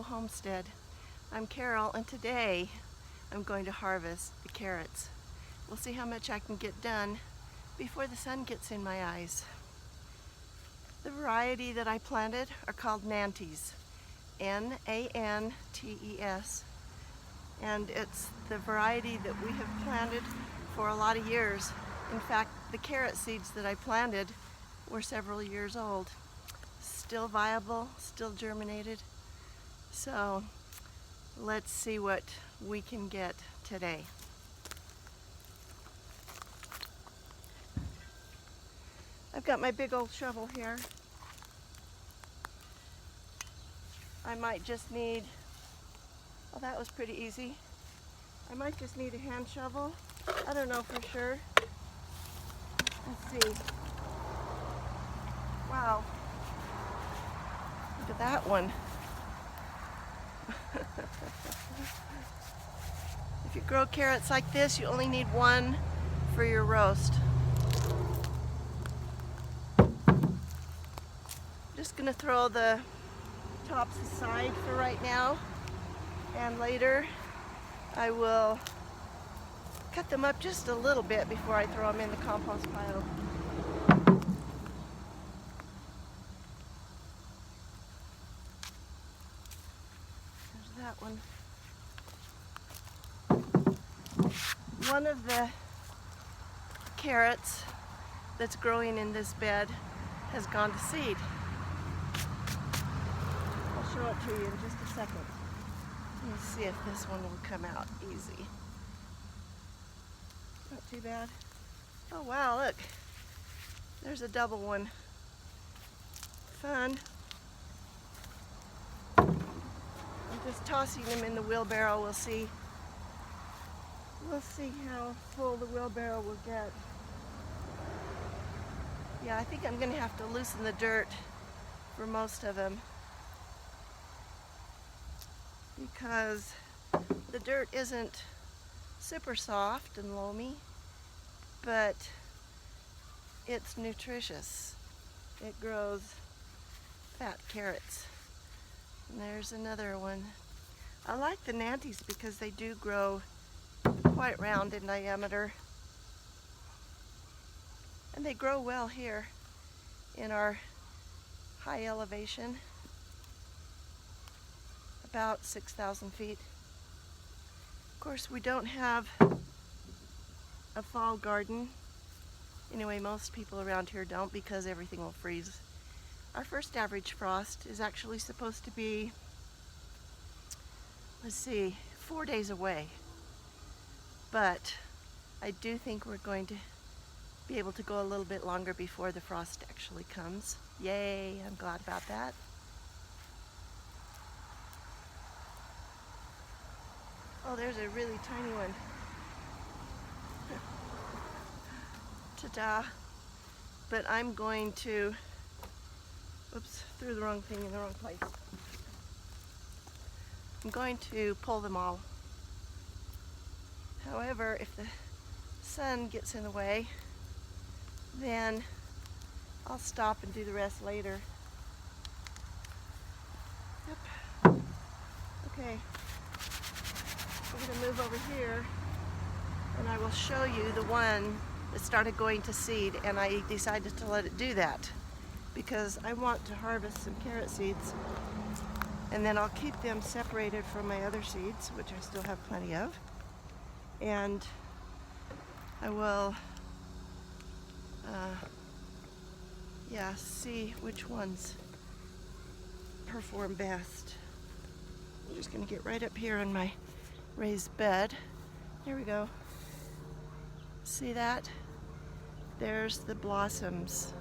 Idaho Homestead. I'm Carol, and today I'm going to harvest the carrots. We'll see how much I can get done before the sun gets in my eyes. The variety that I planted are called Nantes, N-A-N-T-E-S, and it's the variety that we have planted for a lot of years. In fact, the carrot seeds that I planted were several years old. Still viable, still germinated. So let's see what we can get today. I've got my big old shovel here. I might just need, well, that was pretty easy. I might just need a hand shovel. I don't know for sure. Let's see. Wow. Look at that one. If you grow carrots like this, you only need one for your roast. I'm just going to throw the tops aside for right now, and later I will cut them up just a little bit before I throw them in the compost pile. There's that one. One of the carrots that's growing in this bed has gone to seed. I'll show it to you in just a second. Let me see if this one will come out easy. Not too bad. Oh wow, look. There's a double one. Fun. I'm just tossing them in the wheelbarrow. We'll see how full the wheelbarrow will get. Yeah, I think I'm going to have to loosen the dirt for most of them, because the dirt isn't super soft and loamy, but it's nutritious. It grows fat carrots. And there's another one. I like the Nantes because they do grow quite round in diameter, and they grow well here in our high elevation, about 6,000 feet. Of course, we don't have a fall garden. Anyway, most people around here don't, because everything will freeze. Our first average frost is actually supposed to be, let's see, 4 days away. But I do think we're going to be able to go a little bit longer before the frost actually comes. Yay, I'm glad about that. Oh, there's a really tiny one. Ta-da. But I'm going to, oops, threw the wrong thing in the wrong place. I'm going to pull them all. However, if the sun gets in the way, then I'll stop and do the rest later. Yep. Okay. We're going to move over here, and I will show you the one that started going to seed, and I decided to let it do that because I want to harvest some carrot seeds, and then I'll keep them separated from my other seeds, which I still have plenty of, and I will see which ones perform best. I'm just going to get right up here on my raised bed. There we go. See that? There's the blossoms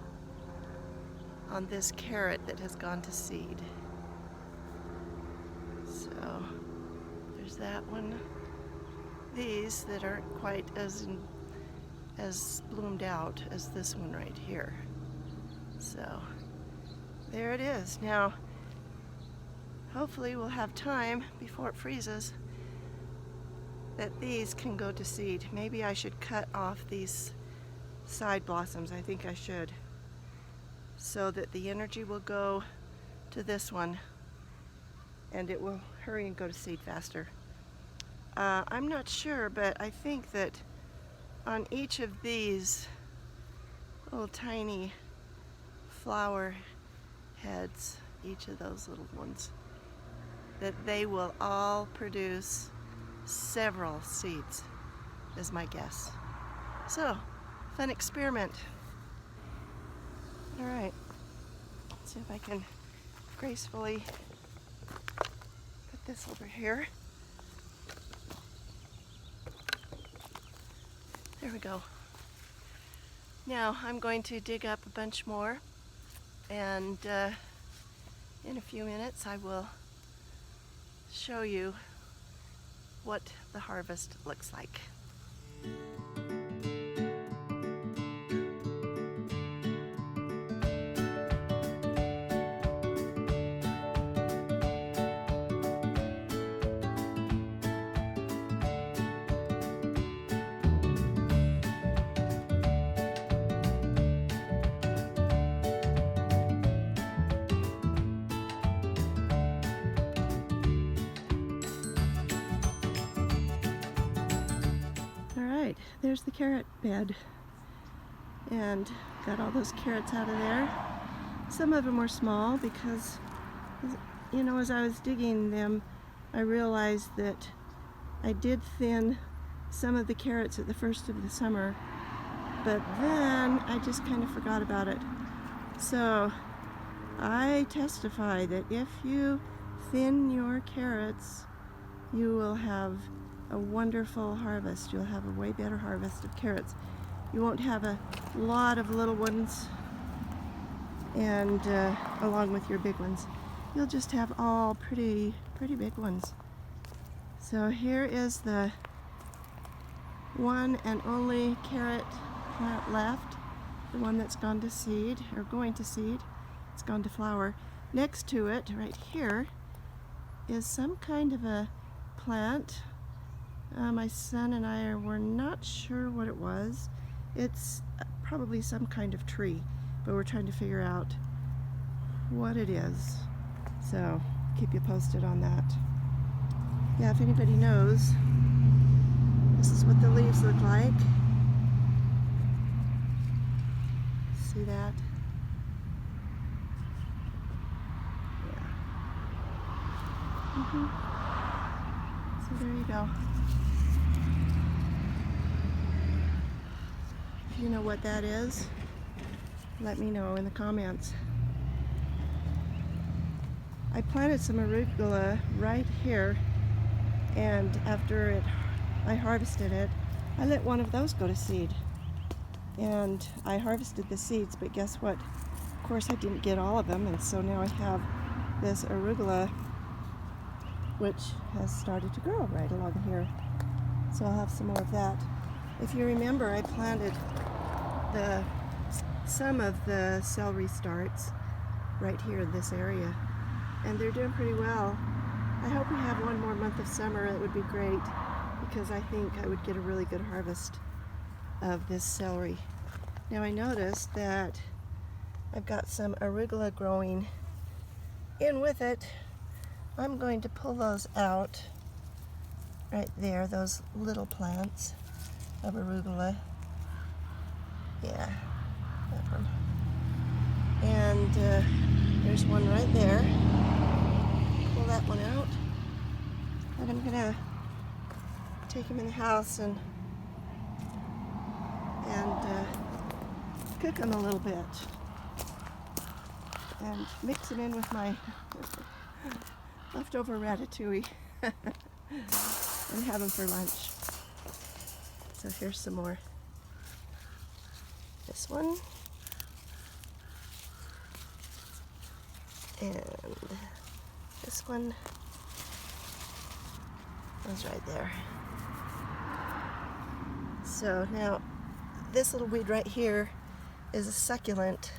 on this carrot that has gone to seed. So there's that one. These that aren't quite as bloomed out as this one right here. So there it is. Now hopefully we'll have time before it freezes that these can go to seed. Maybe I should cut off these side blossoms. I think I should, so that the energy will go to this one and it will hurry and go to seed faster. I'm not sure, but I think that on each of these little tiny flower heads, each of those little ones, that they will all produce several seeds, is my guess. So, fun experiment. All right, let's see if I can gracefully put this over here. There we go. Now I'm going to dig up a bunch more, and in a few minutes I will show you what the harvest looks like. There's the carrot bed, and got all those carrots out of there. Some of them were small because, you know, as I was digging them, I realized that I did thin some of the carrots at the first of the summer, but then I just kind of forgot about it. So I testify that if you thin your carrots, you will have a wonderful harvest. You'll have a way better harvest of carrots. You won't have a lot of little ones and along with your big ones. You'll just have all pretty big ones. So here is the one and only carrot plant left, the one that's gone to seed, or going to seed. It's gone to flower. Next to it, right here, is some kind of a plant. My son and I were not sure what it was. It's probably some kind of tree, but we're trying to figure out what it is. So keep you posted on that. Yeah, if anybody knows, this is what the leaves look like. See that? Yeah. So there you go. If you know what that is, let me know in the comments. I planted some arugula right here, and after I harvested it, I let one of those go to seed. And I harvested the seeds, but guess what? Of course I didn't get all of them, and so now I have this arugula which has started to grow right along here. So I'll have some more of that. If you remember, I planted some of the celery starts right here in this area, and they're doing pretty well. I hope we have one more month of summer. It would be great, because I think I would get a really good harvest of this celery. Now I noticed that I've got some arugula growing in with it. I'm going to pull those out right there, those little plants of arugula. Yeah, that one. And there's one right there. Pull that one out. And I'm gonna take him in the house and cook them a little bit and mix them in with my leftover ratatouille and have them for lunch. So here's some more. This one, and this one was right there. So now this little weed right here is a succulent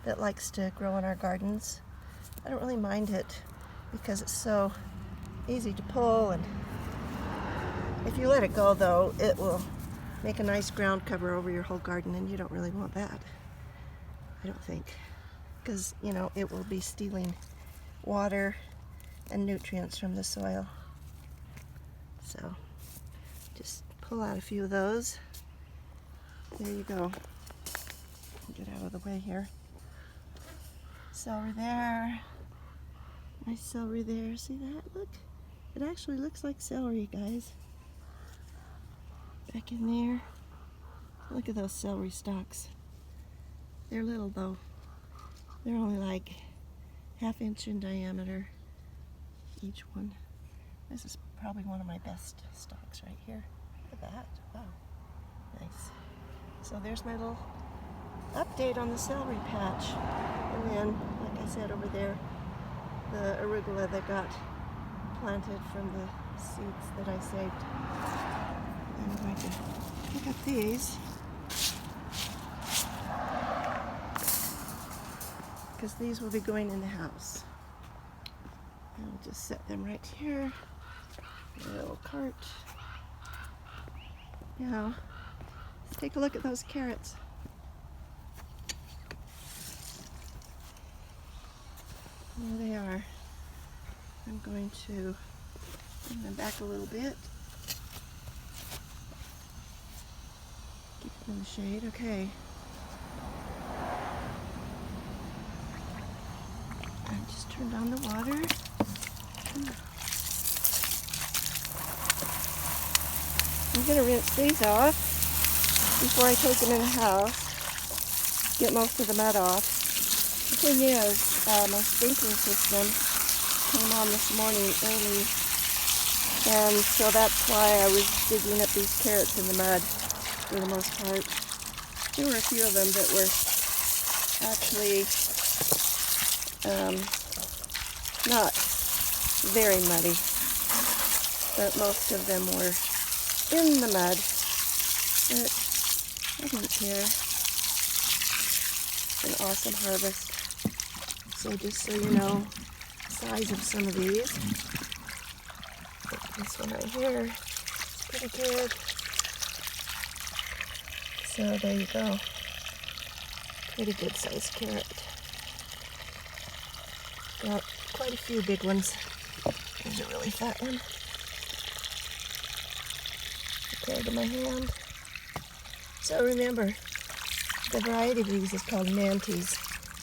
that likes to grow in our gardens. I don't really mind it because it's so easy to pull, and if you let it go though, it will make a nice ground cover over your whole garden, and you don't really want that, I don't think, because you know it will be stealing water and nutrients from the soil. So just pull out a few of those. There you go. Get out of the way here. Celery there. Nice celery there. See that? Look. It actually looks like celery, guys. Back in there. Look at those celery stalks. They're little though. They're only like ½ inch in diameter, each one. This is probably one of my best stalks right here. Look at that. Wow. Nice. So there's my little update on the celery patch. And then, like I said, over there, the arugula that got planted from the seeds that I saved. I'm going to pick up these because these will be going in the house. I'll just set them right here in a little cart. Now, let's take a look at those carrots. There they are. I'm going to bring them back a little bit. Keep them in the shade. Okay. I just turned on the water. I'm going to rinse these off before I take them in the house. Get most of the mud off. The thing is, my sprinkler system came on this morning early, and so that's why I was digging up these carrots in the mud for the most part. There were a few of them that were actually not very muddy, but most of them were in the mud, but I didn't care. It's an awesome harvest. So just so you know, the size of some of these. This one right here is pretty good. So there you go. Pretty good sized carrot. Got quite a few big ones. There's a really fat one. Compared to my hand. So remember, the variety of these is called Nantes.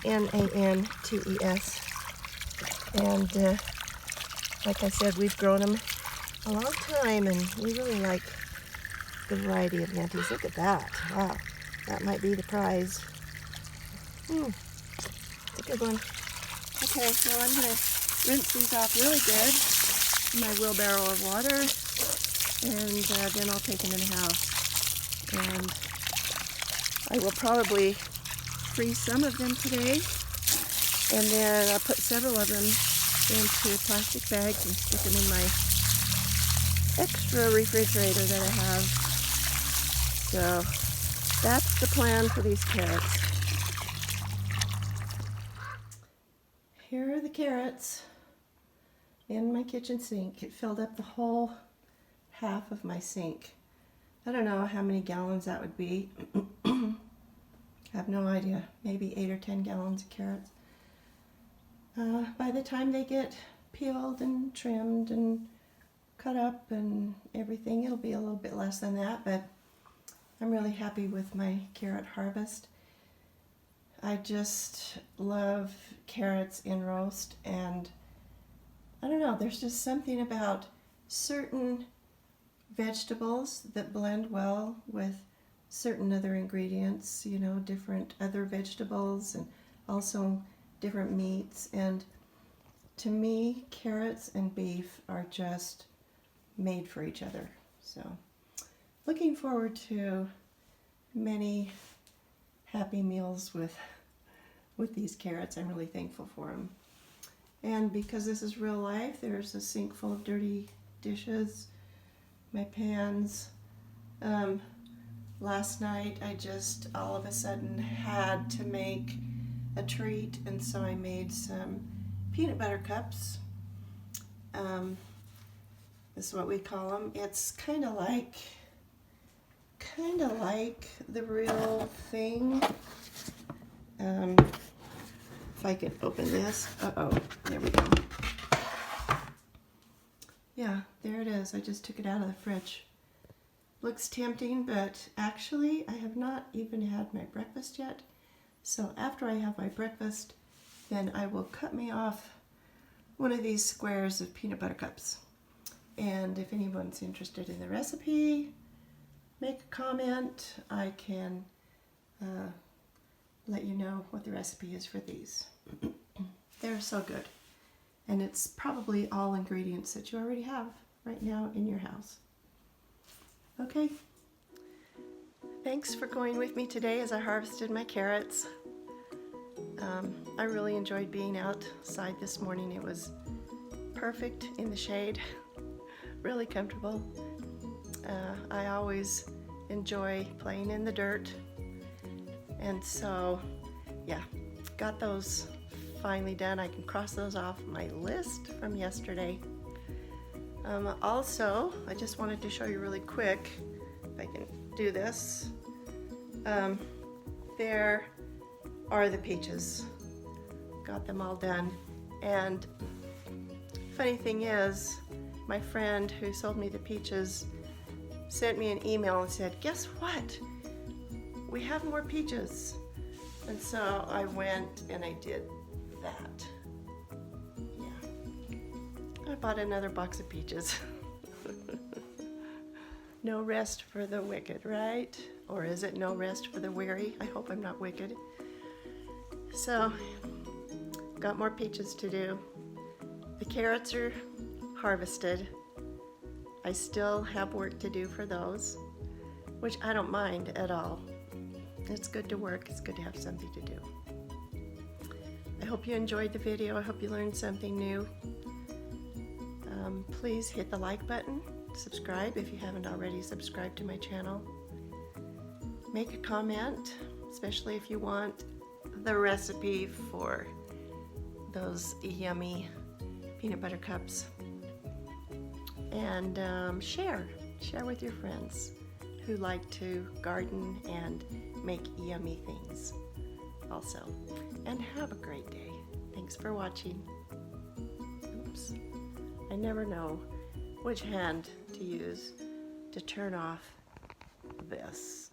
Nantes. And like I said, we've grown them a long time, and we really like the variety of Nantes. Look at that. Wow. That might be the prize. It's a good one. Okay, well, I'm going to rinse these off really good in my wheelbarrow of water, and then I'll take them in the house. And I will probably freeze some of them today, and then I'll put several of them into plastic bags and stick them in my extra refrigerator that I have. So that's the plan for these carrots. Here are the carrots in my kitchen sink. It filled up the whole half of my sink. I don't know how many gallons that would be. I have no idea. Maybe 8 or 10 gallons of carrots. By the time they get peeled and trimmed and cut up and everything, it'll be a little bit less than that, but I'm really happy with my carrot harvest. I just love carrots in roast, and I don't know, there's just something about certain vegetables that blend well with certain other ingredients, you know, different other vegetables and also different meats. And to me, carrots and beef are just made for each other. So looking forward to many happy meals with these carrots. I'm really thankful for them. And because this is real life, there's a sink full of dirty dishes, my pans. Last night I just all of a sudden had to make a treat, and so I made some peanut butter cups. This is what we call them. It's kind of like the real thing. If I can open this. Uh-oh, there we go. Yeah, there it is. I just took it out of the fridge. Looks tempting, but actually I have not even had my breakfast yet. So after I have my breakfast, then I will cut me off one of these squares of peanut butter cups. And if anyone's interested in the recipe, make a comment. I can let you know what the recipe is for these. They're so good. And it's probably all ingredients that you already have right now in your house. Okay. Thanks for going with me today as I harvested my carrots. I really enjoyed being outside this morning. It was perfect in the shade, really comfortable. I always enjoy playing in the dirt. And so, yeah, got those finally done. I can cross those off my list from yesterday. Also, I just wanted to show you really quick, if I can do this. There are the peaches. Got them all done. And funny thing is, my friend who sold me the peaches sent me an email and said, guess what? We have more peaches. And so I went and I did that. Yeah. I bought another box of peaches. No rest for the wicked, right? Or is it no rest for the weary? I hope I'm not wicked. So, got more peaches to do. The carrots are harvested. I still have work to do for those, which I don't mind at all. It's good to work. It's good to have something to do. I hope you enjoyed the video. I hope you learned something new. Please hit the like button. Subscribe if you haven't already subscribed to my channel. Make a comment, especially if you want the recipe for those yummy peanut butter cups. And share with your friends who like to garden and make yummy things also. And have a great day. Thanks for watching. Oops. I never know which hand to use to turn off this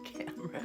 camera.